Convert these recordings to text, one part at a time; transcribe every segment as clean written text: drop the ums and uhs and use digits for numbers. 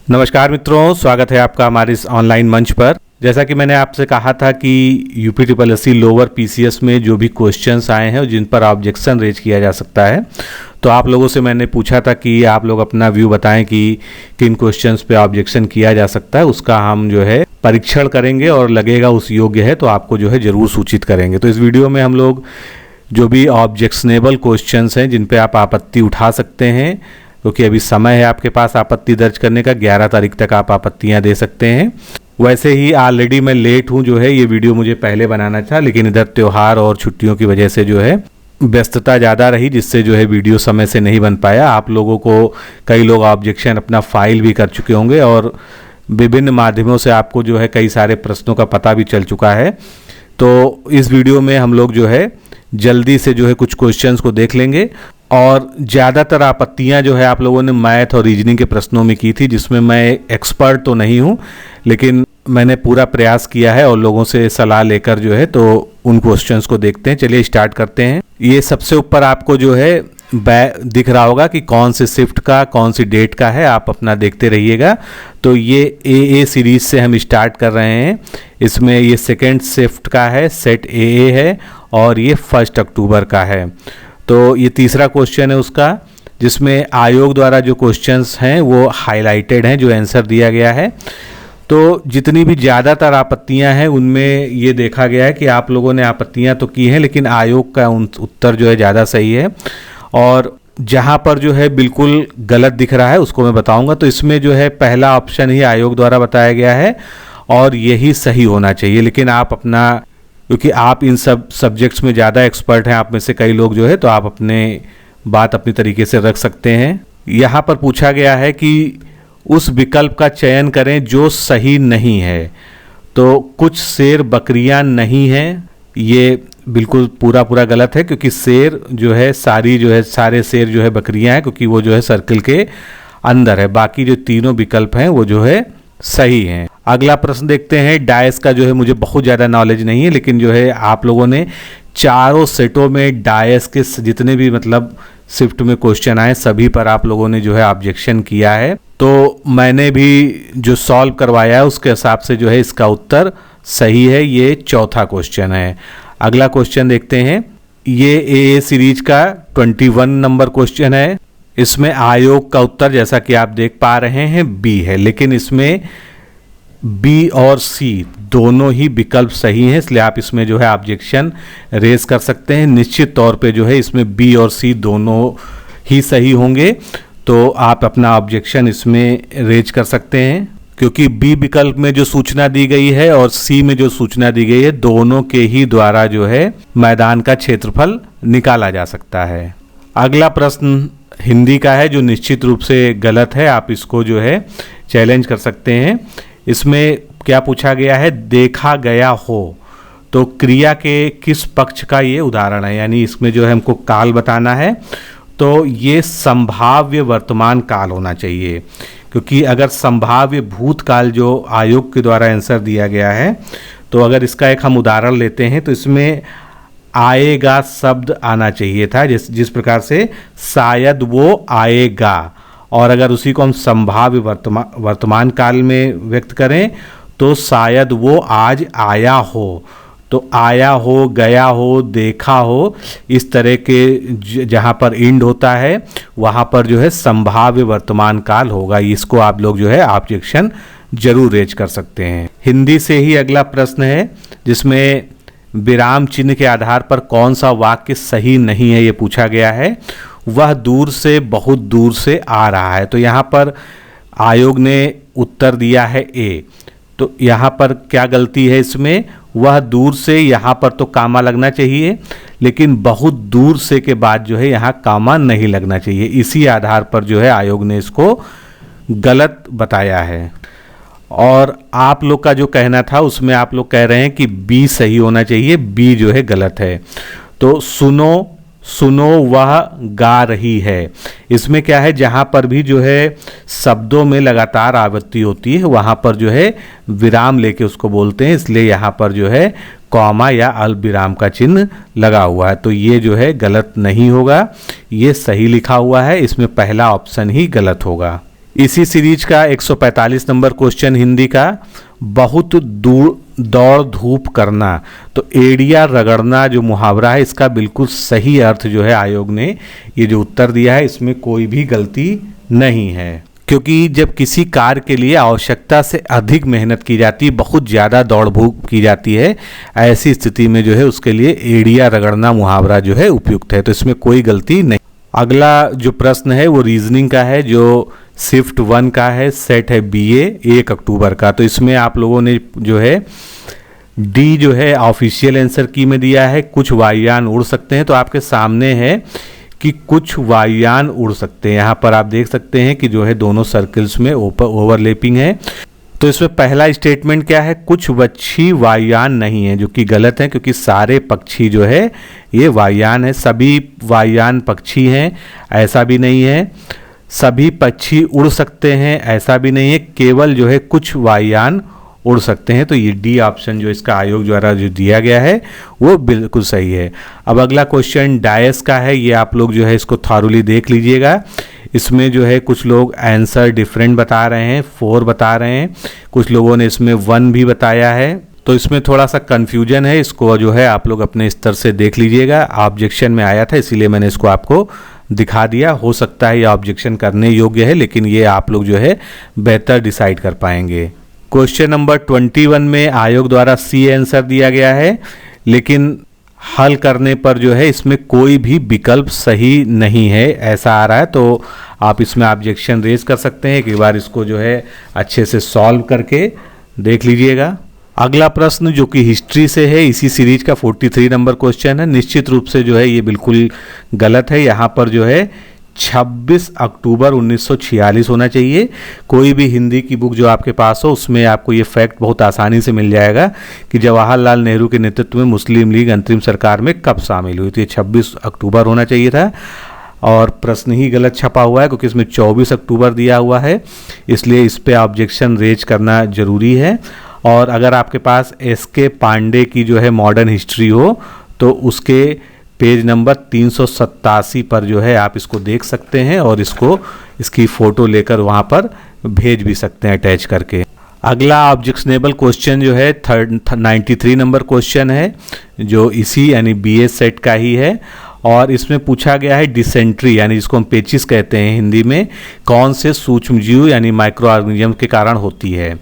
नमस्कार मित्रों, स्वागत है आपका हमारे इस ऑनलाइन मंच पर। जैसा कि मैंने आपसे कहा था कि यूपीट्रिपल लोअर पीसीएस में जो भी क्वेश्चंस आए हैं और जिन पर ऑब्जेक्शन रेज किया जा सकता है, तो आप लोगों से मैंने पूछा था कि आप लोग अपना व्यू बताएं कि किन क्वेश्चंस पे ऑब्जेक्शन किया जा सकता है। उसका हम जो है परीक्षण करेंगे और लगेगा उस योग्य है तो आपको जो है ज़रूर सूचित करेंगे। तो इस वीडियो में हम लोग जो भी ऑब्जेक्शनेबल क्वेश्चंस हैं जिन पे आप आपत्ति उठा सकते हैं, क्योंकि अभी समय है आपके पास आपत्ति दर्ज करने का, 11 तारीख तक आप आपत्तियां दे सकते हैं। वैसे ही ऑलरेडी मैं लेट हूं, जो है ये वीडियो मुझे पहले बनाना था, लेकिन इधर त्यौहार और छुट्टियों की वजह से जो है व्यस्तता ज़्यादा रही, जिससे जो है वीडियो समय से नहीं बन पाया। आप लोगों को कई लोग ऑब्जेक्शन अपना फाइल भी कर चुके होंगे और विभिन्न माध्यमों से आपको जो है कई सारे प्रश्नों का पता भी चल चुका है। तो इस वीडियो में हम लोग जो है जल्दी से जो है कुछ क्वेश्चंस को देख लेंगे और ज़्यादातर आपत्तियां जो है आप लोगों ने मैथ और रीजनिंग के प्रश्नों में की थी, जिसमें मैं एक्सपर्ट तो नहीं हूं, लेकिन मैंने पूरा प्रयास किया है और लोगों से सलाह लेकर जो है तो उन क्वेश्चंस को देखते हैं। चलिए स्टार्ट करते हैं। ये सबसे ऊपर आपको जो है दिख रहा होगा कि कौन से शिफ्ट का कौन सी डेट का है, आप अपना देखते रहिएगा। तो ये ए सीरीज से हम स्टार्ट कर रहे हैं। इसमें ये सेकेंड शिफ्ट का है, सेट ए है, और ये 1 अक्टूबर का है। तो ये तीसरा क्वेश्चन है उसका, जिसमें आयोग द्वारा जो क्वेश्चंस हैं वो हाईलाइटेड हैं, जो आंसर दिया गया है। तो जितनी भी ज़्यादातर आपत्तियां हैं उनमें ये देखा गया है कि आप लोगों ने आपत्तियां तो की हैं, लेकिन आयोग का उत्तर जो है ज़्यादा सही है। और जहां पर जो है बिल्कुल गलत दिख रहा है उसको मैं बताऊंगा। तो इसमें जो है पहला ऑप्शन ही आयोग द्वारा बताया गया है और यही सही होना चाहिए। लेकिन आप अपना, क्योंकि आप इन सब सब्जेक्ट्स में ज़्यादा एक्सपर्ट हैं, आप में से कई लोग जो है, तो आप अपने बात अपनी तरीके से रख सकते हैं। यहाँ पर पूछा गया है कि उस विकल्प का चयन करें जो सही नहीं है। तो कुछ शेर बकरियां नहीं हैं, ये बिल्कुल पूरा गलत है, क्योंकि शेर जो है सारे शेर जो है बकरियां हैं, क्योंकि वो जो है सर्कल के अंदर है। बाकी जो तीनों विकल्प हैं वो जो है सही हैं। अगला प्रश्न देखते हैं। डायस का जो है मुझे बहुत ज़्यादा नॉलेज नहीं है, लेकिन जो है आप लोगों ने चारों सेटों में डायस के जितने भी मतलब शिफ्ट में क्वेश्चन आए सभी पर आप लोगों ने जो है ऑब्जेक्शन किया है। तो मैंने भी जो सॉल्व करवाया है उसके हिसाब से जो है इसका उत्तर सही है। ये चौथा क्वेश्चन है। अगला क्वेश्चन देखते हैं। ये ए सीरीज का 21 नंबर क्वेश्चन है। इसमें आयोग का उत्तर जैसा कि आप देख पा रहे हैं बी है, लेकिन इसमें बी और सी दोनों ही विकल्प सही हैं, इसलिए आप इसमें जो है ऑब्जेक्शन रेज कर सकते हैं। निश्चित तौर पे जो है इसमें बी और सी दोनों ही सही होंगे, तो आप अपना ऑब्जेक्शन इसमें रेज कर सकते हैं, क्योंकि बी विकल्प में जो सूचना दी गई है और सी में जो सूचना दी गई है दोनों के ही द्वारा जो है मैदान का क्षेत्रफल निकाला जा सकता है। अगला प्रश्न हिंदी का है, जो निश्चित रूप से गलत है, आप इसको जो है चैलेंज कर सकते हैं। इसमें क्या पूछा गया है, देखा गया हो, तो क्रिया के किस पक्ष का ये उदाहरण है, यानी इसमें जो है हमको काल बताना है। तो ये संभाव्य वर्तमान काल होना चाहिए, क्योंकि अगर संभाव्य भूतकाल जो आयोग के द्वारा आंसर दिया गया है, तो अगर इसका एक हम उदाहरण लेते हैं तो इसमें आएगा शब्द आना चाहिए था, जिस प्रकार से शायद वो आएगा, और अगर उसी को हम संभाव्य वर्तमान काल में व्यक्त करें तो शायद वो आज आया हो। तो आया हो, गया हो, देखा हो, इस तरह के जहाँ पर इंड होता है वहाँ पर जो है संभाव्य वर्तमान काल होगा। इसको आप लोग जो है ऑब्जेक्शन जरूर रेज कर सकते हैं। हिंदी से ही अगला प्रश्न है, जिसमें विराम चिन्ह के आधार पर कौन सा वाक्य सही नहीं है ये पूछा गया है। वह दूर से बहुत दूर से आ रहा है। तो यहाँ पर आयोग ने उत्तर दिया है ए। तो यहाँ पर क्या गलती है इसमें, वह दूर से, यहाँ पर तो कामा लगना चाहिए, लेकिन बहुत दूर से के बाद जो है यहाँ कामा नहीं लगना चाहिए। इसी आधार पर जो है आयोग ने इसको गलत बताया है। और आप लोग का जो कहना था उसमें आप लोग कह रहे हैं कि बी सही होना चाहिए, बी जो है गलत है। तो सुनो सुनो वह गा रही है, इसमें क्या है, जहाँ पर भी जो है शब्दों में लगातार आवृत्ति होती है वहाँ पर जो है विराम लेके उसको बोलते हैं, इसलिए यहाँ पर जो है कॉमा या अल्प विराम का चिन्ह लगा हुआ है। तो ये जो है गलत नहीं होगा, ये सही लिखा हुआ है, इसमें पहला ऑप्शन ही गलत होगा। इसी सीरीज का 145 नंबर क्वेश्चन हिंदी का, बहुत दूर दौड़ धूप करना। तो एड़िया रगड़ना जो मुहावरा है, इसका बिल्कुल सही अर्थ जो है आयोग ने ये जो उत्तर दिया है, इसमें कोई भी गलती नहीं है। क्योंकि जब किसी कार्य के लिए आवश्यकता से अधिक मेहनत की जाती है, बहुत ज़्यादा दौड़ धूप की जाती है, ऐसी स्थिति में जो है उसके लिए एड़िया रगड़ना मुहावरा जो है उपयुक्त है। तो इसमें कोई गलती नहीं। अगला जो प्रश्न है वो रीजनिंग का है, जो शिफ्ट 1 का है, सेट है BA 1 अक्टूबर का। तो इसमें आप लोगों ने जो है डी जो है ऑफिशियल आंसर की में दिया है, कुछ वायुयान उड़ सकते हैं। तो आपके सामने है कि कुछ वायुयान उड़ सकते हैं। यहाँ पर आप देख सकते हैं कि जो है दोनों सर्कल्स में ओवरलैपिंग है। तो इसमें पहला स्टेटमेंट क्या है, कुछ पक्षी वायुयान नहीं है, जो कि गलत है, क्योंकि सारे पक्षी जो है ये वायुयान है। सभी वायुयान पक्षी हैं ऐसा भी नहीं है, सभी पक्षी उड़ सकते हैं ऐसा भी नहीं है, केवल जो है कुछ वायुयान उड़ सकते हैं। तो ये डी ऑप्शन जो इसका आयोग द्वारा जो दिया गया है वो बिल्कुल सही है। अब अगला क्वेश्चन डायस का है, ये आप लोग जो है इसको थॉरली देख लीजिएगा। इसमें जो है कुछ लोग आंसर डिफरेंट बता रहे हैं, 4 बता रहे हैं, कुछ लोगों ने इसमें 1 भी बताया है। तो इसमें थोड़ा सा कन्फ्यूजन है, इसको जो है आप लोग अपने स्तर से देख लीजिएगा। ऑब्जेक्शन में आया था इसीलिए मैंने इसको आपको दिखा दिया। हो सकता है ये ऑब्जेक्शन करने योग्य है, लेकिन ये आप लोग जो है बेहतर डिसाइड कर पाएंगे। क्वेश्चन नंबर 21 में आयोग द्वारा सी आंसर दिया गया है, लेकिन हल करने पर जो है इसमें कोई भी विकल्प सही नहीं है ऐसा आ रहा है। तो आप इसमें ऑब्जेक्शन रेज कर सकते हैं, एक बार इसको जो है अच्छे से सॉल्व करके देख लीजिएगा। अगला प्रश्न जो कि हिस्ट्री से है, इसी सीरीज का 43 नंबर क्वेश्चन है। निश्चित रूप से जो है ये बिल्कुल गलत है। यहाँ पर जो है 26 अक्टूबर 1946 होना चाहिए। कोई भी हिंदी की बुक जो आपके पास हो उसमें आपको ये फैक्ट बहुत आसानी से मिल जाएगा कि जवाहरलाल नेहरू के नेतृत्व में मुस्लिम लीग अंतरिम सरकार में कब शामिल हुई थी। 26 अक्टूबर होना चाहिए था, और प्रश्न ही गलत छपा हुआ है क्योंकि इसमें 24 अक्टूबर दिया हुआ है, इसलिए इस पर ऑब्जेक्शन रेज करना जरूरी है। और अगर आपके पास SK पांडे की जो है मॉडर्न हिस्ट्री हो तो उसके पेज नंबर 387 पर जो है आप इसको देख सकते हैं, और इसकी फ़ोटो लेकर वहाँ पर भेज भी सकते हैं अटैच करके। अगला ऑब्जेक्शनेबल क्वेश्चन जो है 93 नंबर क्वेश्चन है, जो इसी यानी BA सेट का ही है, और इसमें पूछा गया है डिसेंट्री यानी जिसको हम पेचिस कहते हैं हिंदी में, कौन से सूक्ष्मजीव यानी माइक्रो ऑर्गेनिज्म के कारण होती है।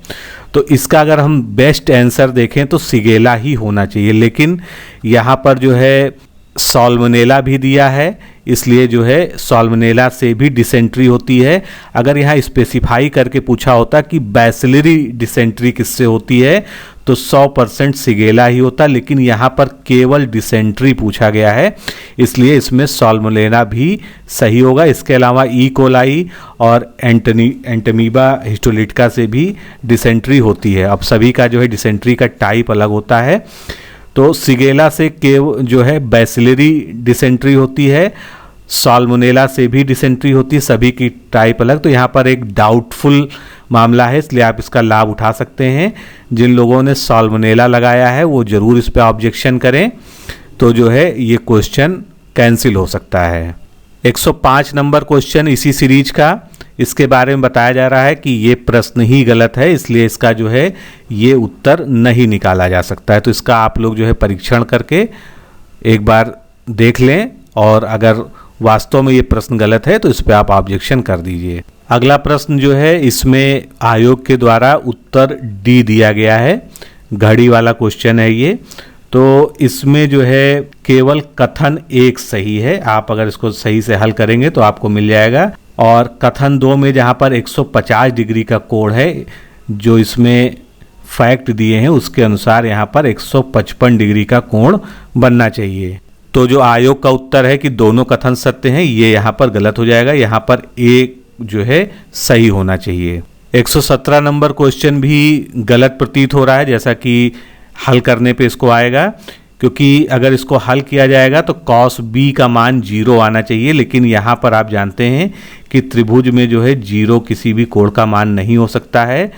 तो इसका अगर हम बेस्ट आंसर देखें तो सिगेला ही होना चाहिए, लेकिन यहाँ पर जो है साल्मोनेला भी दिया है, इसलिए जो है साल्मोनेला से भी डिसेंट्री होती है। अगर यहाँ स्पेसिफाई करके पूछा होता कि बैसिलरी डिसेंट्री किससे होती है तो 100% सिगेला ही होता, लेकिन यहाँ पर केवल डिसेंट्री पूछा गया है, इसलिए इसमें साल्मोनेला भी सही होगा। इसके अलावा ई कोलाई और एंटमीबा हिस्टोलिटिका से भी डिसेंट्री होती है। अब सभी का जो है डिसेंट्री का टाइप अलग होता है, तो सिगेला से जो है बैसिलरी डिसेंट्री होती है, साल्मोनेला से भी डिसेंट्री होती है, सभी की टाइप अलग। तो यहाँ पर एक डाउटफुल मामला है, इसलिए आप इसका लाभ उठा सकते हैं। जिन लोगों ने साल्मोनेला लगाया है वो ज़रूर इस पर ऑब्जेक्शन करें, तो जो है ये क्वेश्चन कैंसिल हो सकता है। 105 नंबर क्वेश्चन इसी सीरीज का, इसके बारे में बताया जा रहा है कि ये प्रश्न ही गलत है, इसलिए इसका जो है ये उत्तर नहीं निकाला जा सकता है। तो इसका आप लोग जो है परीक्षण करके एक बार देख लें, और अगर वास्तव में ये प्रश्न गलत है तो इस पर आप ऑब्जेक्शन कर दीजिए। अगला प्रश्न जो है इसमें आयोग के द्वारा उत्तर डी दिया गया है, घड़ी वाला क्वेश्चन है ये। तो इसमें जो है केवल कथन 1 सही है, आप अगर इसको सही से हल करेंगे तो आपको मिल जाएगा। और कथन 2 में जहाँ पर 150 डिग्री का कोण है, जो इसमें फैक्ट दिए हैं उसके अनुसार यहाँ पर 155 डिग्री का कोण बनना चाहिए। तो जो आयोग का उत्तर है कि दोनों कथन सत्य हैं, ये यहाँ पर गलत हो जाएगा, यहाँ पर एक जो है सही होना चाहिए। 117 नंबर क्वेश्चन भी गलत प्रतीत हो रहा है, जैसा कि हल करने पे इसको आएगा, क्योंकि अगर इसको हल किया जाएगा तो cos b का मान 0 आना चाहिए, लेकिन यहाँ पर आप जानते हैं कि त्रिभुज में जो है 0 किसी भी कोण का मान नहीं हो सकता है,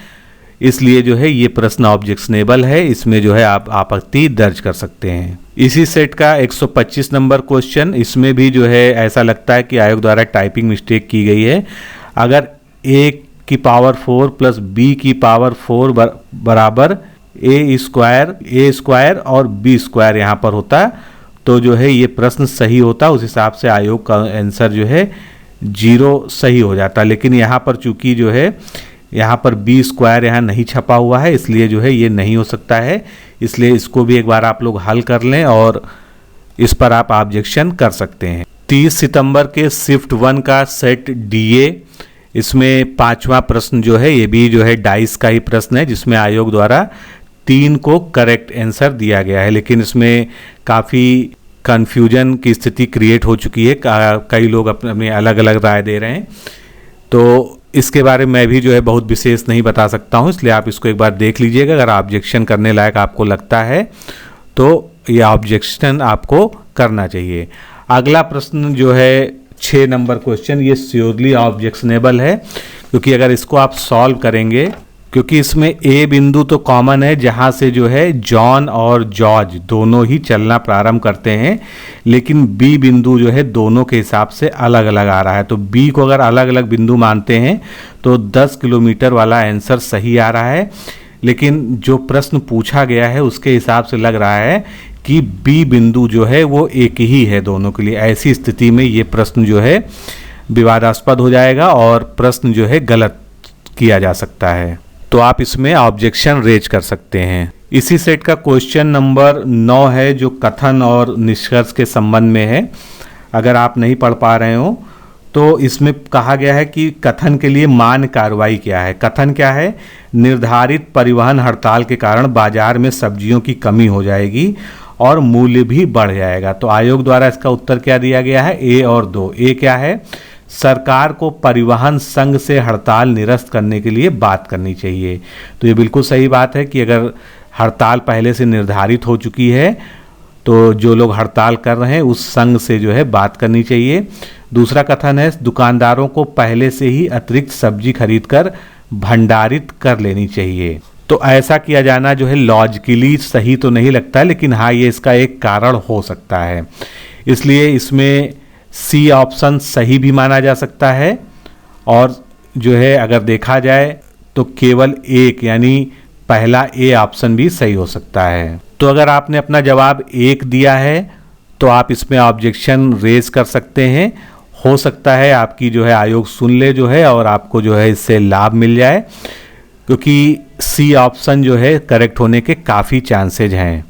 इसलिए जो है ये प्रश्न ऑब्जेक्शनेबल है, इसमें जो है आप आपत्ति दर्ज कर सकते हैं। इसी सेट का 125 नंबर क्वेश्चन, इसमें भी जो है ऐसा लगता है कि आयोग द्वारा टाइपिंग मिस्टेक की गई है। अगर एक की पावर 4 प्लस बी की पावर 4 बराबर ए स्क्वायर और बी स्क्वायर यहाँ पर होता, तो जो है ये प्रश्न सही होता। उस हिसाब से आयोग का आंसर जो है 0 सही हो जाता। लेकिन यहाँ पर चूंकि जो है यहाँ पर बी स्क्वायर यहाँ नहीं छपा हुआ है, इसलिए जो है ये नहीं हो सकता है। इसलिए इसको भी एक बार आप लोग हल कर लें और इस पर आप ऑब्जेक्शन कर सकते हैं। 30 सितंबर के शिफ्ट 1 का सेट डीए, इसमें 5वां प्रश्न जो है ये भी जो है डाइस का ही प्रश्न है, जिसमें आयोग द्वारा 3 को करेक्ट आंसर दिया गया है। लेकिन इसमें काफ़ी कन्फ्यूजन की स्थिति क्रिएट हो चुकी है, कई लोग अपने अलग अलग राय दे रहे हैं, तो इसके बारे में मैं भी जो है बहुत विशेष नहीं बता सकता हूं। इसलिए आप इसको एक बार देख लीजिएगा। अगर ऑब्जेक्शन करने लायक आपको लगता है तो ये ऑब्जेक्शन आपको करना चाहिए। अगला प्रश्न जो है 6 नंबर क्वेश्चन, ये श्योरली ऑब्जेक्शनेबल है, क्योंकि अगर इसको आप सॉल्व करेंगे, क्योंकि इसमें ए बिंदु तो कॉमन है जहां से जो है जॉन और जॉर्ज दोनों ही चलना प्रारंभ करते हैं, लेकिन बी बिंदु जो है दोनों के हिसाब से अलग अलग आ रहा है। तो बी को अगर अलग अलग बिंदु मानते हैं तो 10 किलोमीटर वाला आंसर सही आ रहा है। लेकिन जो प्रश्न पूछा गया है उसके हिसाब से लग रहा है कि बी बिंदु जो है वो एक ही है दोनों के लिए। ऐसी स्थिति में ये प्रश्न जो है विवादास्पद हो जाएगा और प्रश्न जो है गलत किया जा सकता है, तो आप इसमें ऑब्जेक्शन रेज कर सकते हैं। इसी सेट का क्वेश्चन नंबर 9 है, जो कथन और निष्कर्ष के संबंध में है। अगर आप नहीं पढ़ पा रहे हो तो इसमें कहा गया है कि कथन के लिए मान्य कार्रवाई क्या है। कथन क्या है? निर्धारित परिवहन हड़ताल के कारण बाजार में सब्जियों की कमी हो जाएगी और मूल्य भी बढ़ जाएगा। तो आयोग द्वारा इसका उत्तर क्या दिया गया है? ए और 2। ए क्या है? सरकार को परिवहन संघ से हड़ताल निरस्त करने के लिए बात करनी चाहिए। तो ये बिल्कुल सही बात है कि अगर हड़ताल पहले से निर्धारित हो चुकी है तो जो लोग हड़ताल कर रहे हैं उस संघ से जो है बात करनी चाहिए। दूसरा कथन है दुकानदारों को पहले से ही अतिरिक्त सब्जी खरीदकर भंडारित कर लेनी चाहिए। तो ऐसा किया जाना जो है लॉजिकली सही तो नहीं लगता, लेकिन हाँ ये इसका एक कारण हो सकता है। इसलिए इसमें सी ऑप्शन सही भी माना जा सकता है और जो है अगर देखा जाए तो केवल एक यानी पहला ए ऑप्शन भी सही हो सकता है। तो अगर आपने अपना जवाब 1 दिया है तो आप इसमें ऑब्जेक्शन रेज कर सकते हैं। हो सकता है आपकी जो है आयोग सुन ले जो है और आपको जो है इससे लाभ मिल जाए, क्योंकि सी ऑप्शन जो है करेक्ट होने के काफ़ी चांसेज हैं।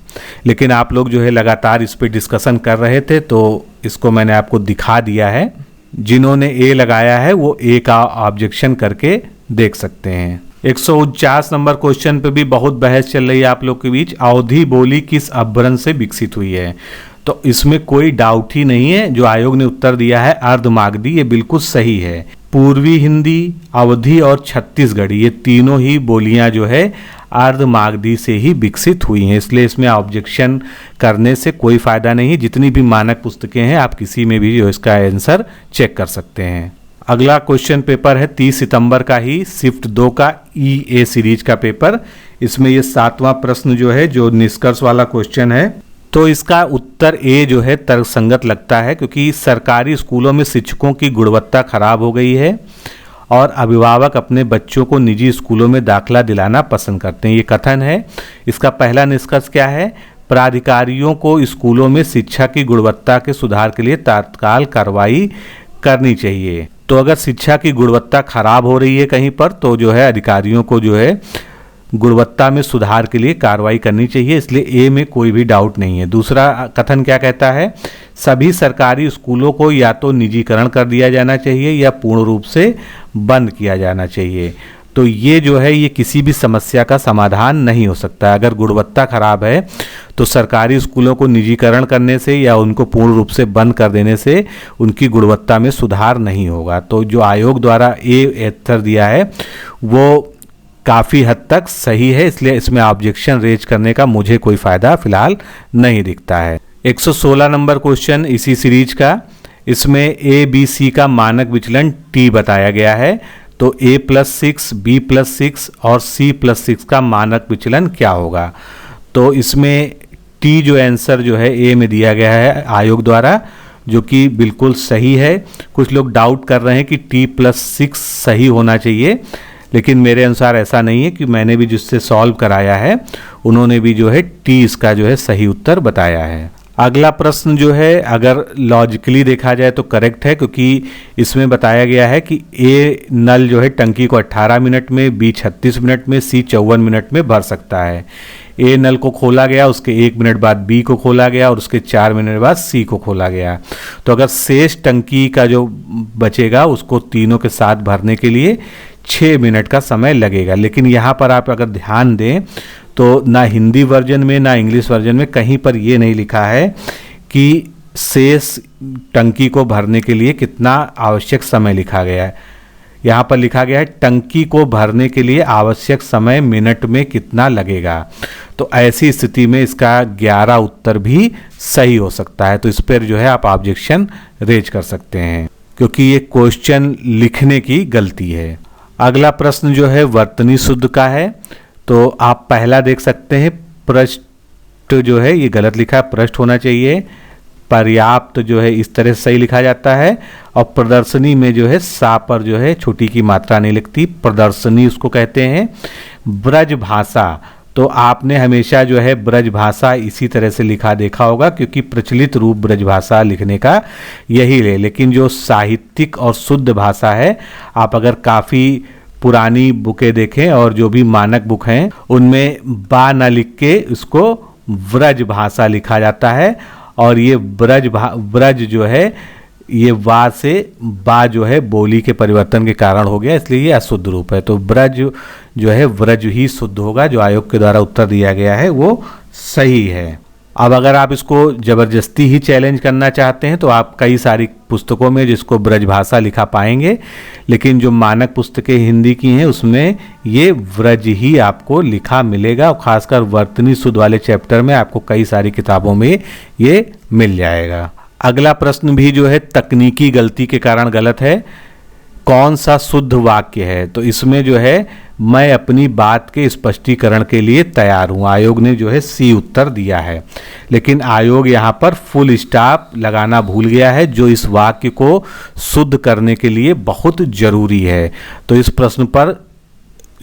लेकिन आप लोग जो है लगातार इस पर डिस्कशन कर रहे थे तो इसको मैंने आपको दिखा दिया है। जिन्होंने ए लगाया है वो ए का ऑब्जेक्शन करके देख सकते हैं। 149 नंबर क्वेश्चन पे भी बहुत बहस चल रही है आप लोग के बीच। अवधी बोली किस अपभ्रंश से विकसित हुई है? तो इसमें कोई डाउट ही नहीं है, जो आयोग ने उत्तर दिया है अर्धमागधी, ये बिल्कुल सही है। पूर्वी हिंदी, अवधी और छत्तीसगढ़ी ये तीनों ही बोलियां जो है अर्धमागधी से ही विकसित हुई हैं, इसलिए इसमें ऑब्जेक्शन करने से कोई फायदा नहीं है। जितनी भी मानक पुस्तकें हैं आप किसी में भी जो इसका आंसर चेक कर सकते हैं। अगला क्वेश्चन पेपर है 30 सितंबर का ही शिफ्ट 2 का EA सीरीज का पेपर। इसमें ये 7वां प्रश्न जो है जो निष्कर्ष वाला क्वेश्चन है, तो इसका उत्तर ए जो है तर्कसंगत लगता है, क्योंकि सरकारी स्कूलों में शिक्षकों की गुणवत्ता खराब हो गई है और अभिभावक अपने बच्चों को निजी स्कूलों में दाखिला दिलाना पसंद करते हैं। ये कथन है। इसका पहला निष्कर्ष क्या है? प्राधिकारियों को स्कूलों में शिक्षा की गुणवत्ता के सुधार के लिए तत्काल कार्रवाई करनी चाहिए। तो अगर शिक्षा की गुणवत्ता खराब हो रही है कहीं पर तो जो है अधिकारियों को जो है गुणवत्ता में सुधार के लिए कार्रवाई करनी चाहिए, इसलिए ए में कोई भी डाउट नहीं है। दूसरा कथन क्या कहता है? सभी सरकारी स्कूलों को या तो निजीकरण कर दिया जाना चाहिए या पूर्ण रूप से बंद किया जाना चाहिए। तो ये जो है ये किसी भी समस्या का समाधान नहीं हो सकता। अगर गुणवत्ता खराब है तो सरकारी स्कूलों को निजीकरण करने से या उनको पूर्ण रूप से बंद कर देने से उनकी गुणवत्ता में सुधार नहीं होगा। तो जो आयोग द्वारा ए उत्तर दिया है वो काफ़ी हद तक सही है, इसलिए इसमें ऑब्जेक्शन रेज करने का मुझे कोई फ़ायदा फिलहाल नहीं दिखता है। 116 नंबर क्वेश्चन इसी सीरीज का, इसमें ABC का मानक विचलन T बताया गया है। तो A+6, B+6 और C+6 का मानक विचलन क्या होगा? तो इसमें T जो आंसर जो है A में दिया गया है आयोग द्वारा, जो कि बिल्कुल सही है। कुछ लोग डाउट कर रहे हैं कि T+6 सही होना चाहिए, लेकिन मेरे अनुसार ऐसा नहीं है, कि मैंने भी जिससे सॉल्व कराया है उन्होंने भी जो है टी इसका जो है सही उत्तर बताया है। अगला प्रश्न जो है अगर लॉजिकली देखा जाए तो करेक्ट है, क्योंकि इसमें बताया गया है कि ए नल जो है टंकी को 18 मिनट में, बी 36 मिनट में, सी 54 मिनट में भर सकता है। ए नल को खोला गया, उसके 1 मिनट बाद बी को खोला गया और उसके 4 मिनट बाद सी को खोला गया। तो अगर शेष टंकी का जो बचेगा उसको तीनों के साथ भरने के लिए 6 मिनट का समय लगेगा। लेकिन यहाँ पर आप अगर ध्यान दें तो ना हिंदी वर्जन में ना इंग्लिश वर्जन में कहीं पर ये नहीं लिखा है कि शेष टंकी को भरने के लिए कितना आवश्यक समय लिखा गया है। यहाँ पर लिखा गया है टंकी को भरने के लिए आवश्यक समय मिनट में कितना लगेगा। तो ऐसी स्थिति में इसका 11 उत्तर भी सही हो सकता है। तो इस पर जो है आप ऑब्जेक्शन रेज कर सकते हैं, क्योंकि ये क्वेश्चन लिखने की गलती है। अगला प्रश्न जो है वर्तनी शुद्ध का है। तो आप पहला देख सकते हैं, पृष्ठ जो है ये गलत लिखा है, पृष्ठ होना चाहिए। पर्याप्त जो है इस तरह से सही लिखा जाता है, और प्रदर्शनी में जो है सा पर जो है छोटी की मात्रा नहीं लिखती, प्रदर्शनी उसको कहते हैं। ब्रज भाषा, तो आपने हमेशा जो है ब्रज भाषा इसी तरह से लिखा देखा होगा, क्योंकि प्रचलित रूप ब्रज भाषा लिखने का यही है। लेकिन जो साहित्यिक और शुद्ध भाषा है, आप अगर काफ़ी पुरानी बुकें देखें और जो भी मानक बुक हैं उनमें बा न लिख के इसको व्रज भाषा लिखा जाता है। और ये ब्रज जो है ये वा से बा जो है बोली के परिवर्तन के कारण हो गया, इसलिए ये अशुद्ध रूप है। तो ब्रज जो है व्रज ही शुद्ध होगा। जो आयोग के द्वारा उत्तर दिया गया है वो सही है। अब अगर आप इसको ज़बरदस्ती ही चैलेंज करना चाहते हैं तो आप कई सारी पुस्तकों में जिसको ब्रजभाषा लिखा पाएंगे, लेकिन जो मानक पुस्तकें हिंदी की हैं उसमें ये व्रज ही आपको लिखा मिलेगा। और खासकर वर्तनी शुद्ध वाले चैप्टर में आपको कई सारी किताबों में ये मिल जाएगा। अगला प्रश्न भी जो है तकनीकी गलती के कारण गलत है। कौन सा शुद्ध वाक्य है? तो इसमें जो है मैं अपनी बात के स्पष्टीकरण के लिए तैयार हूँ, आयोग ने जो है सी उत्तर दिया है। लेकिन आयोग यहाँ पर फुल स्टॉप लगाना भूल गया है, जो इस वाक्य को शुद्ध करने के लिए बहुत जरूरी है। तो इस प्रश्न पर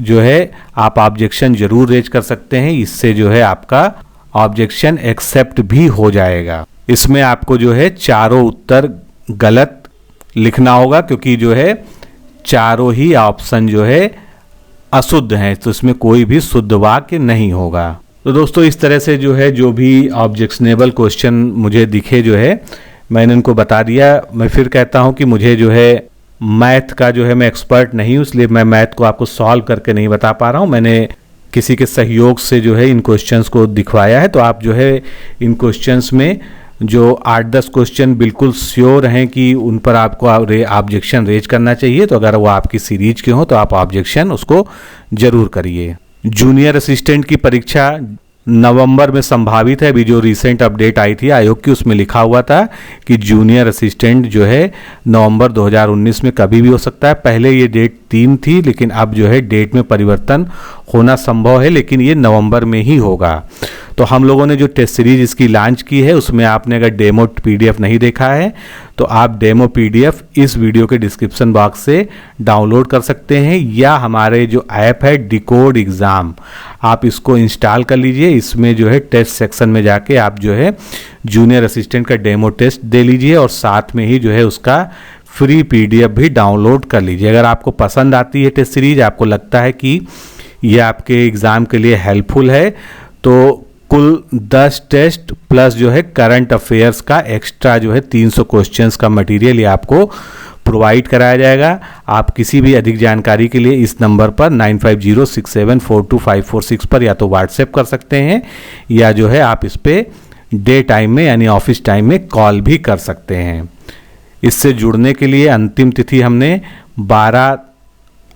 जो है आप ऑब्जेक्शन जरूर रेज कर सकते हैं, इससे जो है आपका ऑब्जेक्शन एक्सेप्ट भी हो जाएगा। इसमें आपको जो है चारों उत्तर गलत लिखना होगा, क्योंकि जो है चारों ही ऑप्शन जो है अशुद्ध हैं, तो इसमें कोई भी शुद्ध वाक्य नहीं होगा। तो दोस्तों इस तरह से जो है जो भी ऑब्जेक्शनेबल क्वेश्चन मुझे दिखे जो है मैंने उनको बता दिया। मैं फिर कहता हूं कि मुझे जो है मैथ का जो है मैं एक्सपर्ट नहीं हूं, इसलिए मैं मैथ को आपको सॉल्व करके नहीं बता पा रहा हूं। मैंने किसी के सहयोग से जो है इन क्वेश्चंस को दिखवाया है। तो आप जो है इन क्वेश्चंस में जो 8-10 क्वेश्चन बिल्कुल श्योर हैं कि उन पर आपको ऑब्जेक्शन रेज करना चाहिए। तो अगर वो आपकी सीरीज के हों तो आप ऑब्जेक्शन उसको जरूर करिए। जूनियर असिस्टेंट की परीक्षा नवंबर में संभावित है। अभी जो रिसेंट अपडेट आई थी आयोग की उसमें लिखा हुआ था कि जूनियर असिस्टेंट जो है नवंबर 2019 में कभी भी हो सकता है। पहले ये डेट 3 थी, लेकिन अब जो है डेट में परिवर्तन होना संभव है, लेकिन ये नवंबर में ही होगा। तो हम लोगों ने जो टेस्ट सीरीज इसकी लॉन्च की है उसमें आपने अगर डेमो पीडीएफ नहीं देखा है तो आप डेमो पीडीएफ इस वीडियो के डिस्क्रिप्शन बॉक्स से डाउनलोड कर सकते हैं, या हमारे जो ऐप है डिकोड एग्ज़ाम आप इसको इंस्टॉल कर लीजिए। इसमें जो है टेस्ट सेक्शन में जाके आप जो है जूनियर असिस्टेंट का डेमो टेस्ट दे लीजिए और साथ में ही जो है उसका फ्री पीडीएफ भी डाउनलोड कर लीजिए। अगर आपको पसंद आती है टेस्ट सीरीज, आपको लगता है कि ये आपके एग्ज़ाम के लिए हेल्पफुल है, तो कुल 10 टेस्ट प्लस जो है करंट अफेयर्स का एक्स्ट्रा जो है 300 क्वेश्चंस का मटेरियल ये आपको प्रोवाइड कराया जाएगा। आप किसी भी अधिक जानकारी के लिए इस नंबर पर 9506742546 पर या तो व्हाट्सएप कर सकते हैं, या जो है आप इस पर डे टाइम में यानी ऑफिस टाइम में कॉल भी कर सकते हैं। इससे जुड़ने के लिए अंतिम तिथि हमने 12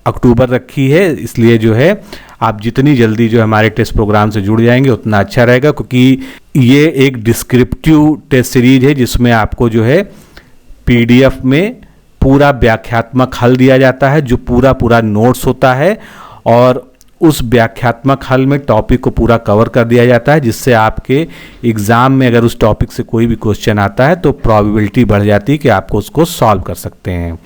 अक्टूबर रखी है, इसलिए जो है आप जितनी जल्दी जो हमारे टेस्ट प्रोग्राम से जुड़ जाएंगे उतना अच्छा रहेगा, क्योंकि ये एक डिस्क्रिप्टिव टेस्ट सीरीज है जिसमें आपको जो है पीडीएफ में पूरा व्याख्यात्मक हल दिया जाता है, जो पूरा नोट्स होता है, और उस व्याख्यात्मक हल में टॉपिक को पूरा कवर कर दिया जाता है, जिससे आपके एग्ज़ाम में अगर उस टॉपिक से कोई भी क्वेश्चन आता है तो प्रोबेबिलिटी बढ़ जाती है कि आपको उसको सॉल्व कर सकते हैं।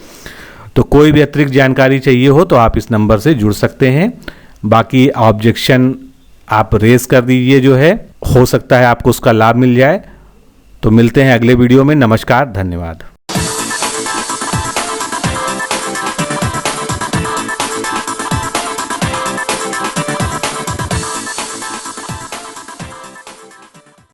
तो कोई भी अतिरिक्त जानकारी चाहिए हो तो आप इस नंबर से जुड़ सकते हैं। बाकी ऑब्जेक्शन आप रेज कर दीजिए, जो है हो सकता है आपको उसका लाभ मिल जाए। तो मिलते हैं अगले वीडियो में। नमस्कार, धन्यवाद।